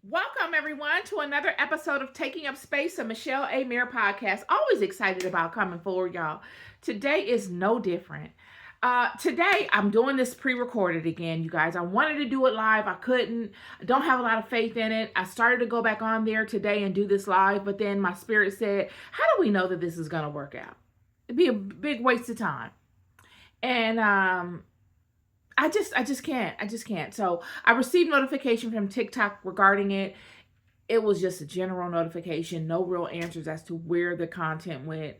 Welcome, everyone, to another episode of Taking Up Space, a Michelle A. Mayer podcast. Always excited about coming forward, y'all. Today is no different. Today, I'm doing this pre-recorded again, you guys. I wanted to do it live. I couldn't. I don't have a lot of faith in it. I started to go back on there today and do this live, but then my spirit said, how do we know that this is going to work out? It'd be a big waste of time. And I just can't. So I received notification from TikTok regarding it. It was just a general notification, no real answers as to where the content went.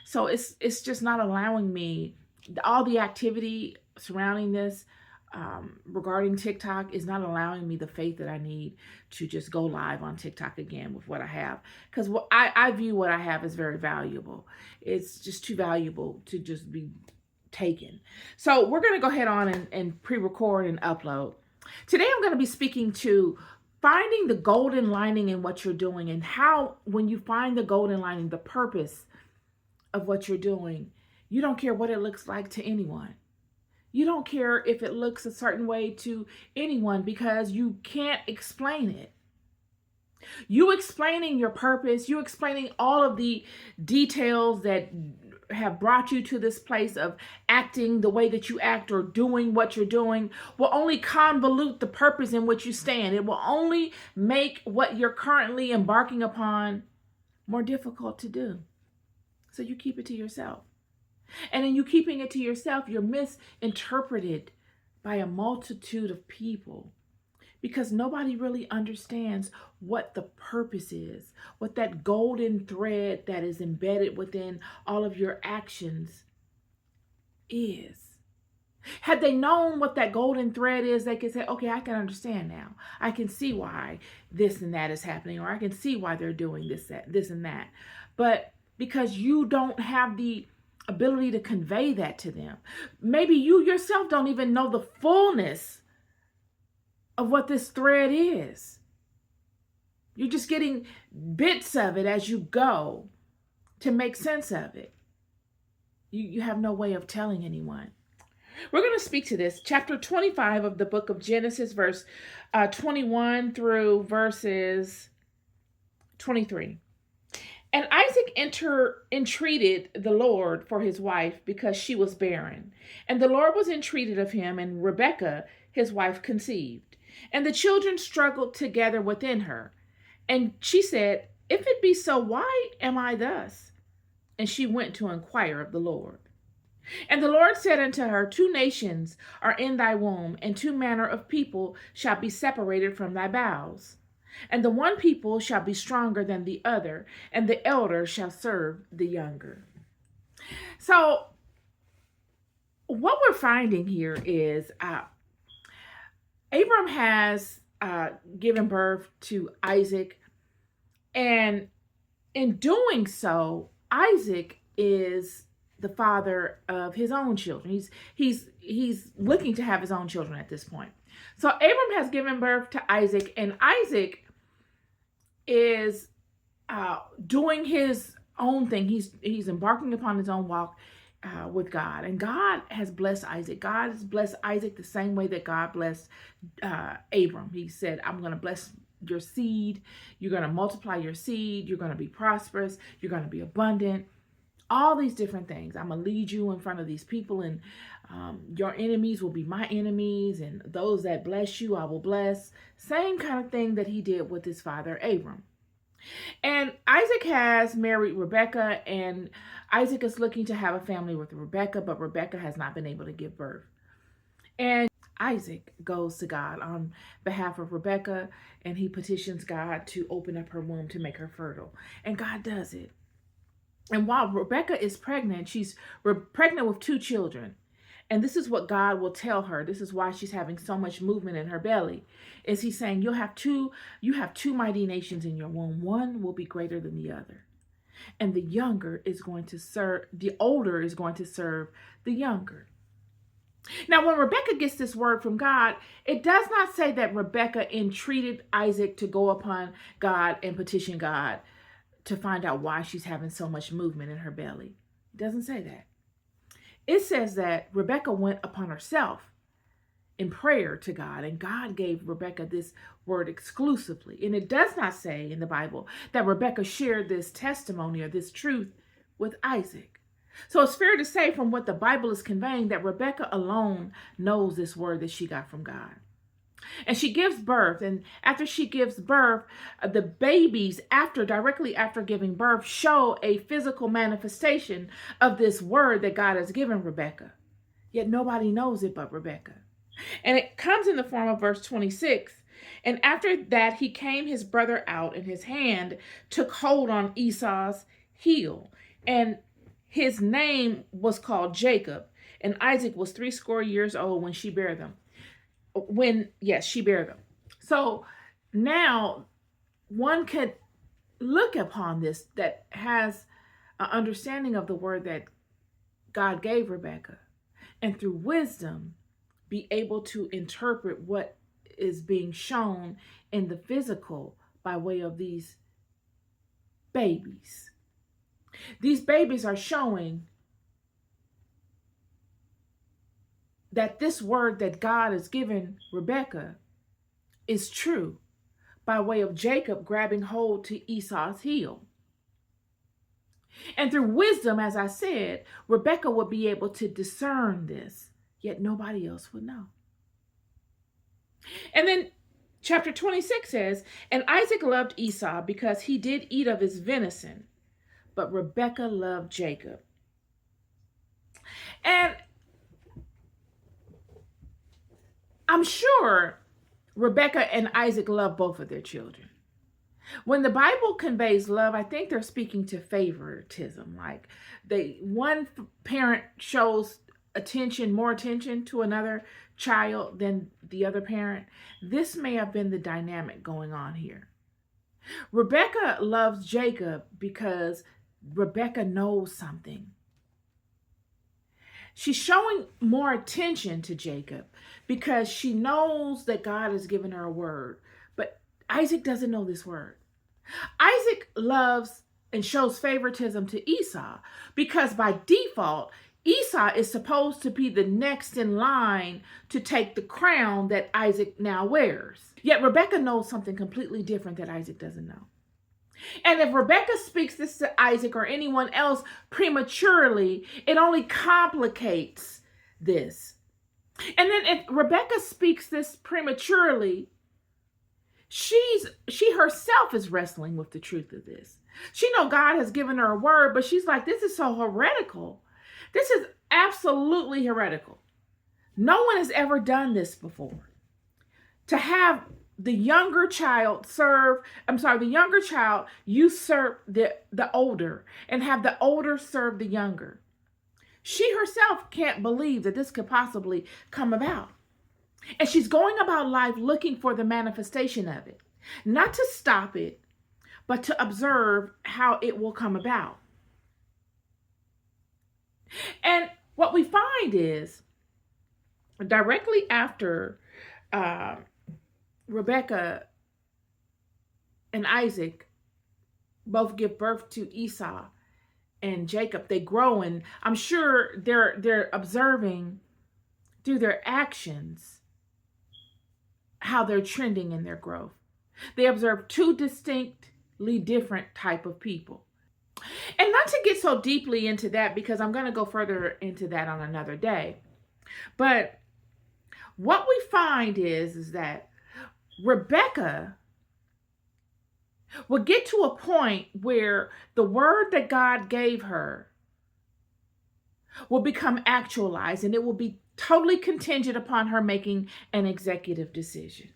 So it's just not allowing me, all the activity surrounding this regarding TikTok is not allowing me the faith that I need to just go live on TikTok again with what I have. Because I view what I have as very valuable. It's just too valuable to just be taken. So we're going to go ahead on and pre-record and upload. Today I'm going to be speaking to finding the golden lining in what you're doing, and how when you find the golden lining, the purpose of what you're doing, you don't care what it looks like to anyone. You don't care if it looks a certain way to anyone because you can't explain it. You explaining your purpose, you explaining all of the details that have brought you to this place of acting the way that you act or doing what you're doing will only convolute the purpose in which you stand. It will only make what you're currently embarking upon more difficult to do. So you keep it to yourself. And in you keeping it to yourself, you're misinterpreted by a multitude of people, because nobody really understands what the purpose is, what that golden thread that is embedded within all of your actions is. Had they known what that golden thread is, they could say, okay, I can understand now. I can see why this and that is happening, or I can see why they're doing this and that. But because you don't have the ability to convey that to them, maybe you yourself don't even know the fullness of what this thread is. You're just getting bits of it as you go to make sense of it. You have no way of telling anyone. We're going to speak to this. Chapter 25 of the book of Genesis, verse 21 through verses 23. And Isaac entreated the Lord for his wife because she was barren. And the Lord was entreated of him, and Rebekah, his wife, conceived. And the children struggled together within her. And she said, if it be so, why am I thus? And she went to inquire of the Lord. And the Lord said unto her, 2 nations are in thy womb, and 2 manner of people shall be separated from thy bowels. And the one people shall be stronger than the other, and the elder shall serve the younger. So what we're finding here is Abram has given birth to Isaac, and in doing so, Isaac is the father of his own children. He's looking to have his own children at this point. So Abram has given birth to Isaac, and Isaac is doing his own thing. He's embarking upon his own walk with God, and God has blessed Isaac. God has blessed Isaac the same way that God blessed Abram. He said, I'm going to bless your seed. You're going to multiply your seed. You're going to be prosperous. You're going to be abundant. All these different things. I'm going to lead you in front of these people, and your enemies will be my enemies, and those that bless you, I will bless. Same kind of thing that he did with his father, Abram. And Isaac has married Rebekah, and Isaac is looking to have a family with Rebekah, but Rebekah has not been able to give birth. And Isaac goes to God on behalf of Rebekah, and he petitions God to open up her womb to make her fertile. And God does it. And while Rebekah is pregnant, she's pregnant with 2 children. And this is what God will tell her. This is why she's having so much movement in her belly. Is he's saying, you have two mighty nations in your womb. One will be greater than the other. And the older is going to serve the younger. Now, when Rebekah gets this word from God, it does not say that Rebekah entreated Isaac to go upon God and petition God to find out why she's having so much movement in her belly. It doesn't say that. It says that Rebekah went upon herself in prayer to God, and God gave Rebekah this word exclusively. And it does not say in the Bible that Rebekah shared this testimony or this truth with Isaac. So it's fair to say, from what the Bible is conveying, that Rebekah alone knows this word that she got from God. And she gives birth, and after she gives birth, the babies, directly after giving birth, show a physical manifestation of this word that God has given Rebekah. Yet nobody knows it but Rebekah. And it comes in the form of verse 26. And after that, he came his brother out, and his hand took hold on Esau's heel. And his name was called Jacob. And Isaac was 80 years old when she bare them. She bare them. So now one could look upon this that has an understanding of the word that God gave Rebekah, and through wisdom be able to interpret what is being shown in the physical by way of these babies. These babies are showing that this word that God has given Rebekah is true by way of Jacob grabbing hold to Esau's heel. And through wisdom, as I said, Rebekah would be able to discern this, yet nobody else would know. And then chapter 26 says, and Isaac loved Esau because he did eat of his venison, but Rebekah loved Jacob. And I'm sure Rebekah and Isaac love both of their children. When the Bible conveys love, I think they're speaking to favoritism. Like one parent shows more attention to another child than the other parent. This may have been the dynamic going on here. Rebekah loves Jacob because Rebekah knows something. She's showing more attention to Jacob because she knows that God has given her a word. But Isaac doesn't know this word. Isaac loves and shows favoritism to Esau because by default, Esau is supposed to be the next in line to take the crown that Isaac now wears. Yet Rebekah knows something completely different that Isaac doesn't know. And if Rebekah speaks this to Isaac or anyone else prematurely, it only complicates this. And then if Rebekah speaks this prematurely, she herself is wrestling with the truth of this. She knows God has given her a word, but she's like, this is so heretical. This is absolutely heretical. No one has ever done this before. To have the younger child usurp the older and have the older serve the younger. She herself can't believe that this could possibly come about. And she's going about life looking for the manifestation of it, not to stop it, but to observe how it will come about. And what we find is directly after Rebekah and Isaac both give birth to Esau and Jacob, they grow, and I'm sure they're observing through their actions how they're trending in their growth. They observe two distinctly different type of people. And not to get so deeply into that, because I'm going to go further into that on another day. But what we find is that Rebekah will get to a point where the word that God gave her will become actualized, and it will be totally contingent upon her making an executive decision.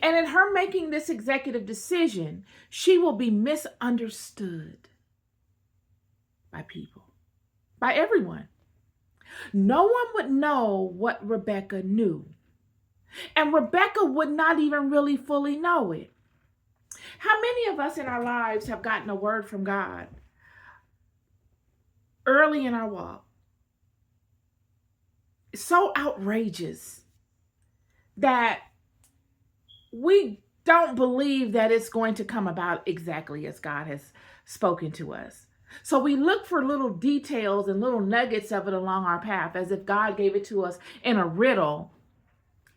And in her making this executive decision, she will be misunderstood by people, by everyone. No one would know what Rebekah knew. And Rebekah would not even really fully know it. How many of us in our lives have gotten a word from God early in our walk? So outrageous that we don't believe that it's going to come about exactly as God has spoken to us. So we look for little details and little nuggets of it along our path as if God gave it to us in a riddle,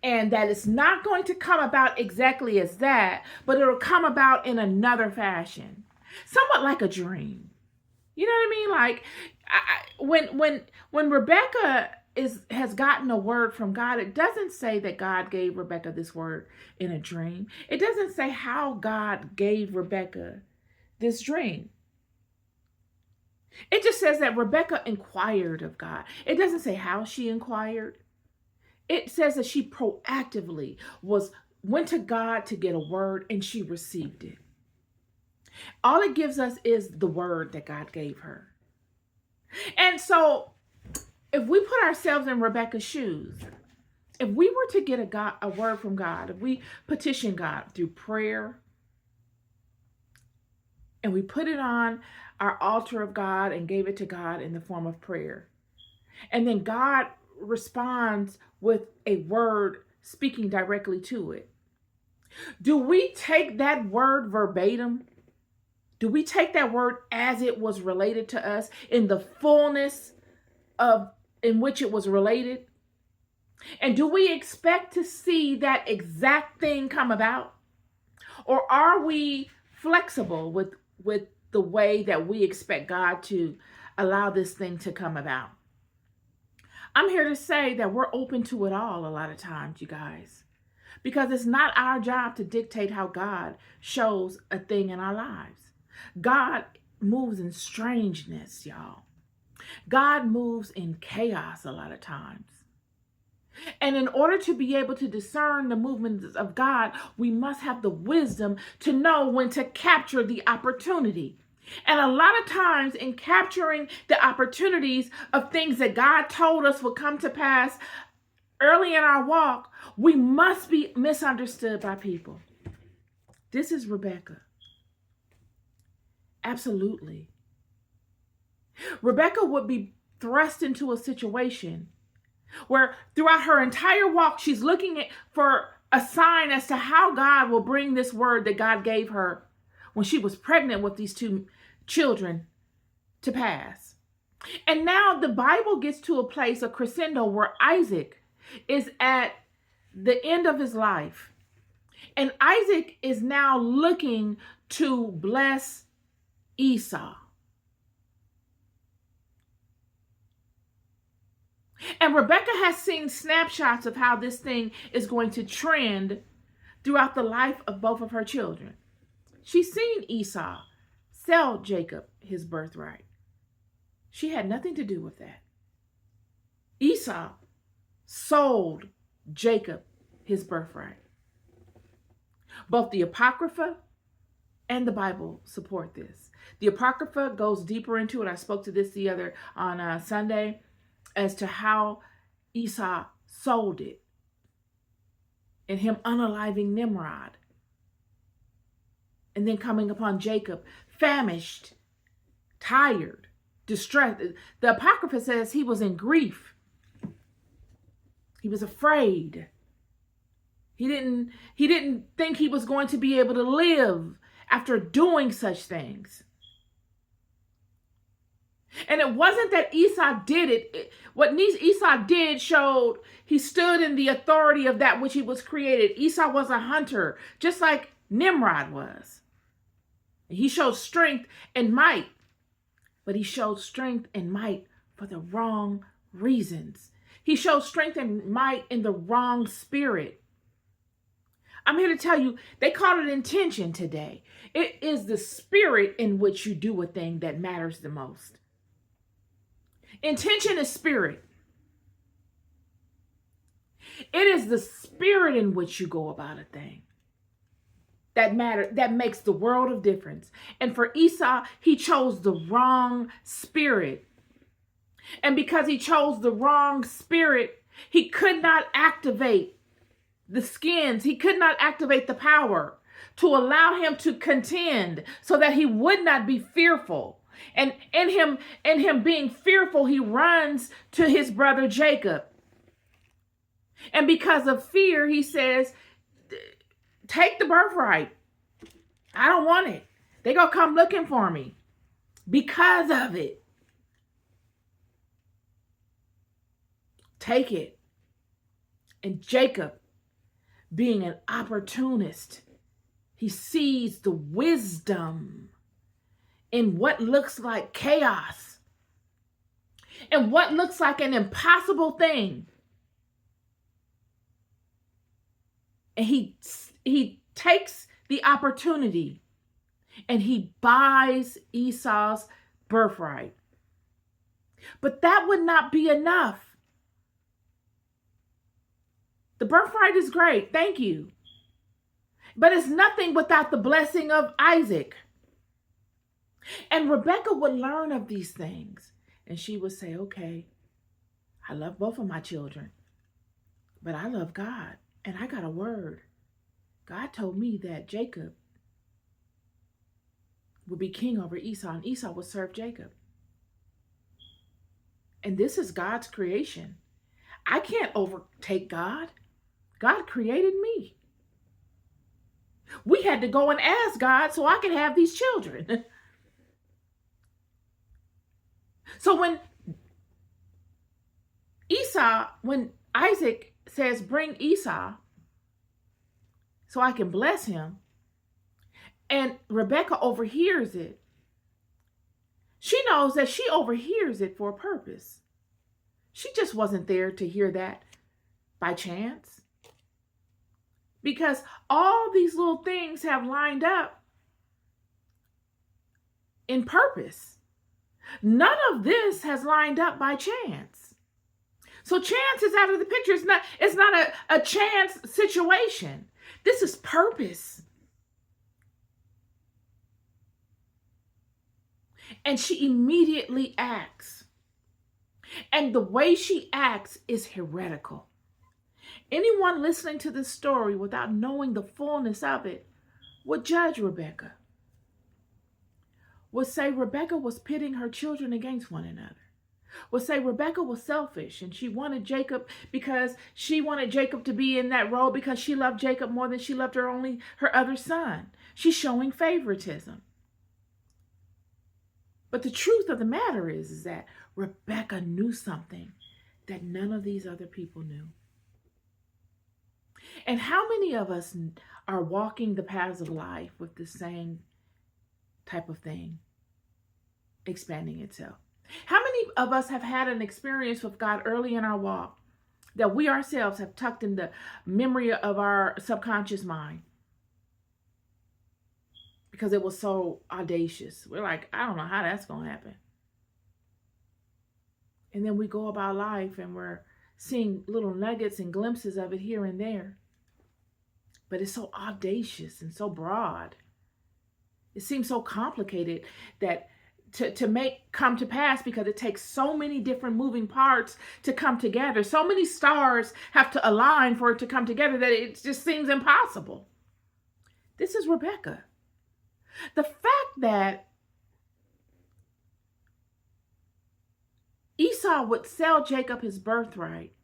and that it's not going to come about exactly as that, but it'll come about in another fashion, somewhat like a dream. You know what I mean? Like when Rebekah has gotten a word from God, it doesn't say that God gave Rebekah this word in a dream. It doesn't say how God gave Rebekah this dream. It just says that Rebekah inquired of God. It doesn't say how she inquired. It says that she proactively went to God to get a word, and she received it. All it gives us is the word that God gave her. And so if we put ourselves in Rebekah's shoes, if we were to get a word from God, if we petition God through prayer, and we put it on our altar of God and gave it to God in the form of prayer, and then God responds with a word speaking directly to it, do we take that word verbatim? Do we take that word as it was related to us in the fullness of in which it was related? And do we expect to see that exact thing come about? Or are we flexible with the way that we expect God to allow this thing to come about? I'm here to say that we're open to it all a lot of times, you guys, because it's not our job to dictate how God shows a thing in our lives. God moves in strangeness, y'all. God moves in chaos a lot of times. And in order to be able to discern the movements of God, we must have the wisdom to know when to capture the opportunity. And a lot of times in capturing the opportunities of things that God told us would come to pass early in our walk, we must be misunderstood by people. This is Rebekah. Absolutely. Rebekah would be thrust into a situation where throughout her entire walk, she's looking for a sign as to how God will bring this word that God gave her when she was pregnant with these two children to pass. And now the Bible gets to a place, a crescendo, where Isaac is at the end of his life. And Isaac is now looking to bless Esau. And Rebekah has seen snapshots of how this thing is going to trend throughout the life of both of her children. She's seen Esau sell Jacob his birthright. She had nothing to do with that. Esau sold Jacob his birthright. Both the Apocrypha and the Bible support this. The Apocrypha goes deeper into it. I spoke to this on Sunday as to how Esau sold it and him unaliving Nimrod. And then coming upon Jacob, famished, tired, distressed. The Apocrypha says he was in grief. He was afraid. He didn't think he was going to be able to live after doing such things. And it wasn't that Esau did it. What Esau did showed he stood in the authority of that which he was created. Esau was a hunter, just like Nimrod was. He showed strength and might, but he showed strength and might for the wrong reasons. He showed strength and might in the wrong spirit. I'm here to tell you, they call it intention today. It is the spirit in which you do a thing that matters the most. Intention is spirit. It is the spirit in which you go about a thing that makes the world of difference. And for Esau, he chose the wrong spirit. And because he chose the wrong spirit, he could not activate the skins. He could not activate the power to allow him to contend so that he would not be fearful. And in him being fearful, he runs to his brother Jacob. And because of fear, he says, take the birthright. I don't want it. They're going to come looking for me. because of it. Take it. And Jacob, being an opportunist, he sees the wisdom in what looks like chaos and what looks like an impossible thing. And he takes the opportunity and he buys Esau's birthright. But that would not be enough. The birthright is great, thank you. But it's nothing without the blessing of Isaac. And Rebekah would learn of these things. And she would say, okay, I love both of my children, but I love God. And I got a word. God told me that Jacob would be king over Esau, and Esau would serve Jacob. And this is God's creation. I can't overtake God. God created me. We had to go and ask God so I could have these children. So when Isaac says, bring Esau so I can bless him, and Rebekah overhears it, she knows that she overhears it for a purpose. She just wasn't there to hear that by chance. Because all these little things have lined up in purpose. None of this has lined up by chance. So chance is out of the picture. It's not a chance situation. This is purpose. And she immediately acts. And the way she acts is heretical. Anyone listening to this story without knowing the fullness of it would judge Rebekah. Would say Rebekah was pitting her children against one another. Would say Rebekah was selfish and she wanted Jacob because she wanted Jacob to be in that role because she loved Jacob more than she loved her other son. She's showing favoritism. But the truth of the matter is that Rebekah knew something that none of these other people knew. And how many of us are walking the paths of life with the same type of thing expanding itself? How many of us have had an experience with God early in our walk that we ourselves have tucked in the memory of our subconscious mind because it was so audacious? We're like, I don't know how that's going to happen. And then we go about life and we're seeing little nuggets and glimpses of it here and there. But it's so audacious and so broad. It seems so complicated that to make come to pass because it takes so many different moving parts to come together. So many stars have to align for it to come together that it just seems impossible. This is Rebekah. The fact that Esau would sell Jacob his birthright,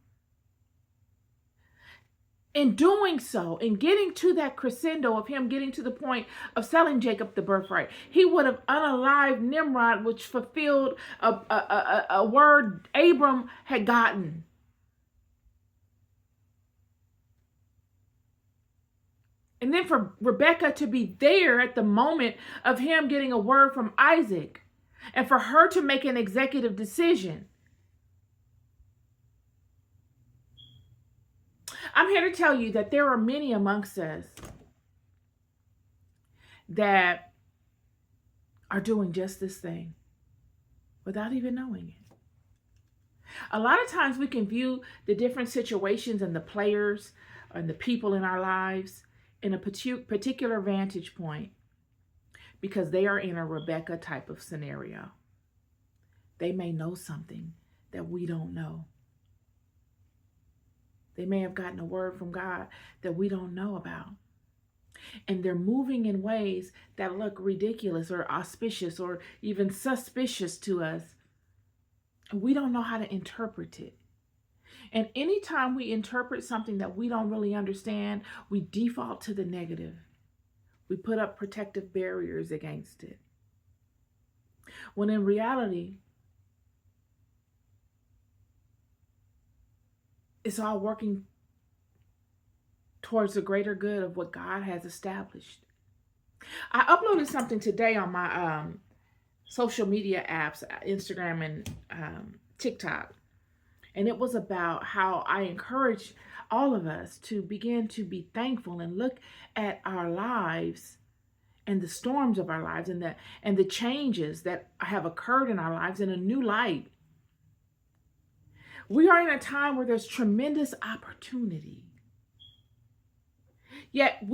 in doing so, in getting to that crescendo of him getting to the point of selling Jacob the birthright, he would have unalived Nimrod, which fulfilled a word Abram had gotten. And then for Rebekah to be there at the moment of him getting a word from Isaac, and for her to make an executive decision. I'm here to tell you that there are many amongst us that are doing just this thing without even knowing it. A lot of times we can view the different situations and the players and the people in our lives in a particular vantage point because they are in a Rebekah type of scenario. They may know something that we don't know. They may have gotten a word from God that we don't know about. And they're moving in ways that look ridiculous or auspicious or even suspicious to us. We don't know how to interpret it. And anytime we interpret something that we don't really understand, we default to the negative. We put up protective barriers against it. When in reality, it's all working towards the greater good of what God has established. I uploaded something today on my social media apps, Instagram and TikTok, and it was about how I encourage all of us to begin to be thankful and look at our lives and the storms of our lives and the changes that have occurred in our lives in a new light. We are in a time where there's tremendous opportunity. Yet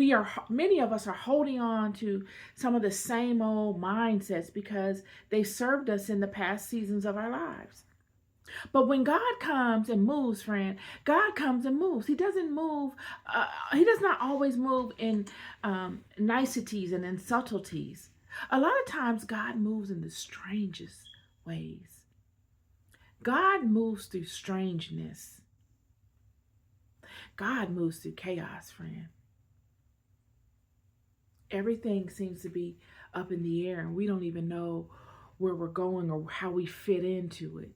many of us are holding on to some of the same old mindsets because they served us in the past seasons of our lives. But when God comes and moves, friend, God comes and moves. He doesn't move. He does not always move in niceties and in subtleties. A lot of times God moves in the strangest ways. God moves through strangeness. God moves through chaos, friend. Everything seems to be up in the air and we don't even know where we're going or how we fit into it.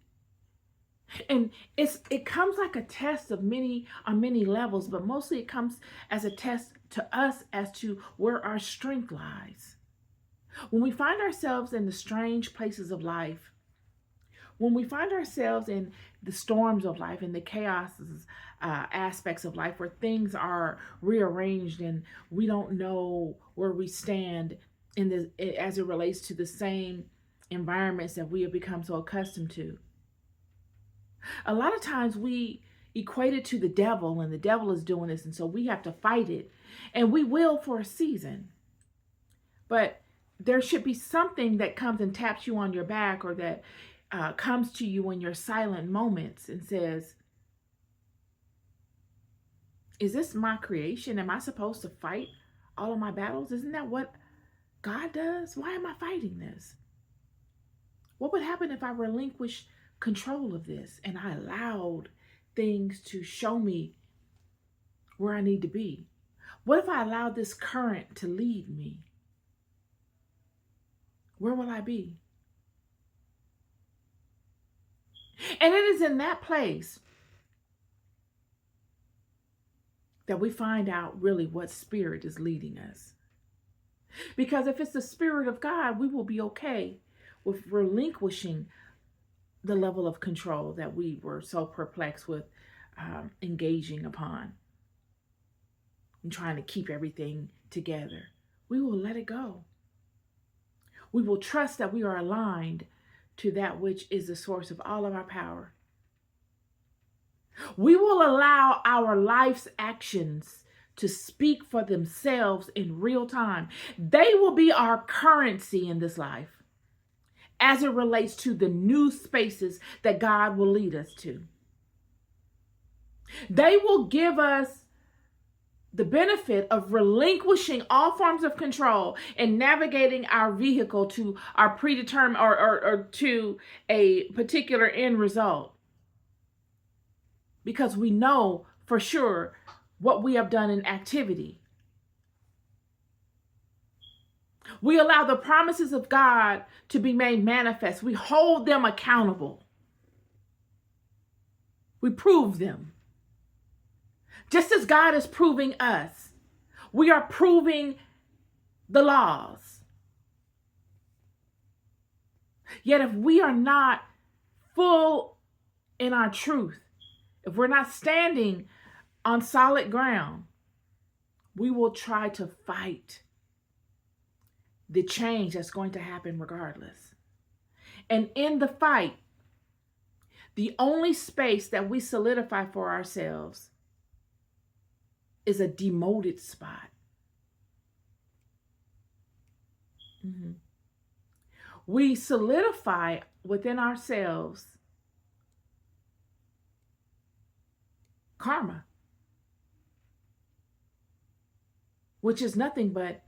And it comes like a test on many levels, but mostly it comes as a test to us as to where our strength lies. When we find ourselves in the strange places of life, when we find ourselves in the storms of life, in the chaos aspects of life, where things are rearranged and we don't know where we stand as it relates to the same environments that we have become so accustomed to. A lot of times we equate it to the devil, and the devil is doing this, and so we have to fight it, and we will for a season. But there should be something that comes and taps you on your back, or that comes to you in your silent moments and says, is this my creation? Am I supposed to fight all of my battles? Isn't that what God does? Why am I fighting this? What would happen if I relinquished control of this and I allowed things to show me where I need to be? What if I allowed this current to lead me? Where will I be? And it is in that place that we find out really what spirit is leading us. Because if it's the Spirit of God, we will be okay with relinquishing the level of control that we were so perplexed with engaging upon and trying to keep everything together. We will let it go. We will trust that we are aligned to that which is the source of all of our power. We will allow our life's actions to speak for themselves in real time. They will be our currency in this life as it relates to the new spaces that God will lead us to. They will give us the benefit of relinquishing all forms of control and navigating our vehicle to our predetermined or to a particular end result. Because we know for sure what we have done in activity. We allow the promises of God to be made manifest. We hold them accountable. We prove them. Just as God is proving us, we are proving the laws. Yet if we are not full in our truth, if we're not standing on solid ground, we will try to fight the change that's going to happen regardless. And in the fight, the only space that we solidify for ourselves is a demoted spot. We solidify within ourselves karma, which is nothing but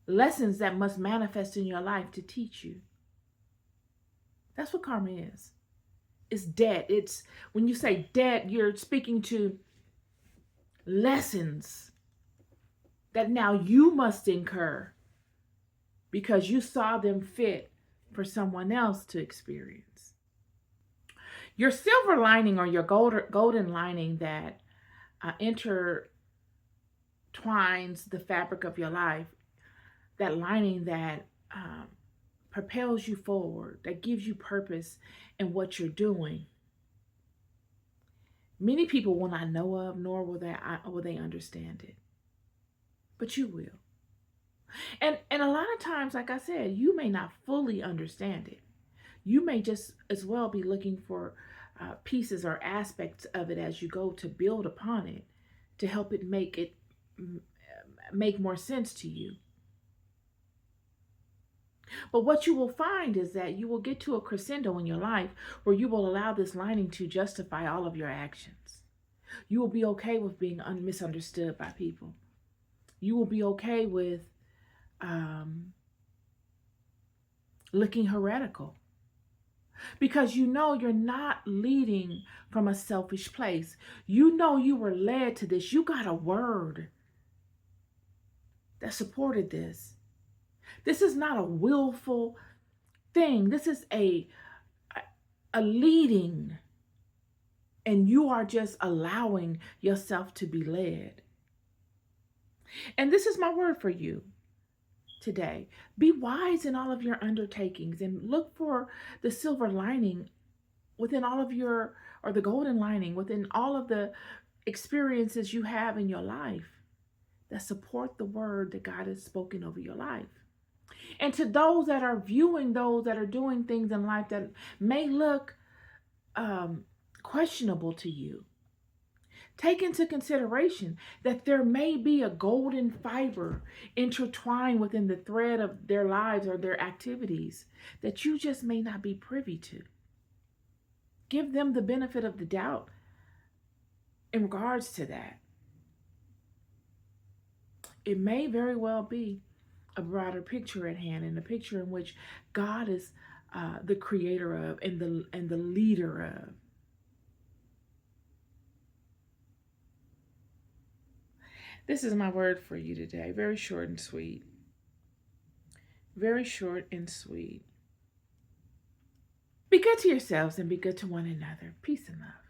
lessons that must manifest in your life to teach you. That's what karma is. It's debt. It's when you say debt, you're speaking to lessons that now you must incur because you saw them fit for someone else to experience. Your silver lining, or your golden lining that intertwines the fabric of your life, that lining that propels you forward, that gives you purpose in what you're doing. Many people will not know of, nor will they understand it, but you will. And a lot of times, like I said, you may not fully understand it. You may just as well be looking for pieces or aspects of it as you go to build upon it, to help it make more sense to you. But what you will find is that you will get to a crescendo in your life where you will allow this lining to justify all of your actions. You will be okay with being misunderstood by people. You will be okay with looking heretical, because you know you're not leading from a selfish place. You know you were led to this. You got a word that supported this. This is not a willful thing. This is a leading, and you are just allowing yourself to be led. And this is my word for you today. Be wise in all of your undertakings, and look for the silver lining within all of your, or the golden lining within all of the experiences you have in your life that support the word that God has spoken over your life. And to those that are viewing those that are doing things in life that may look questionable to you, take into consideration that there may be a golden fiber intertwined within the thread of their lives or their activities that you just may not be privy to. Give them the benefit of the doubt in regards to that. It may very well be a broader picture at hand, and a picture in which God is the creator of and the leader of. This is my word for you today. Very short and sweet. Very short and sweet. Be good to yourselves and be good to one another. Peace and love.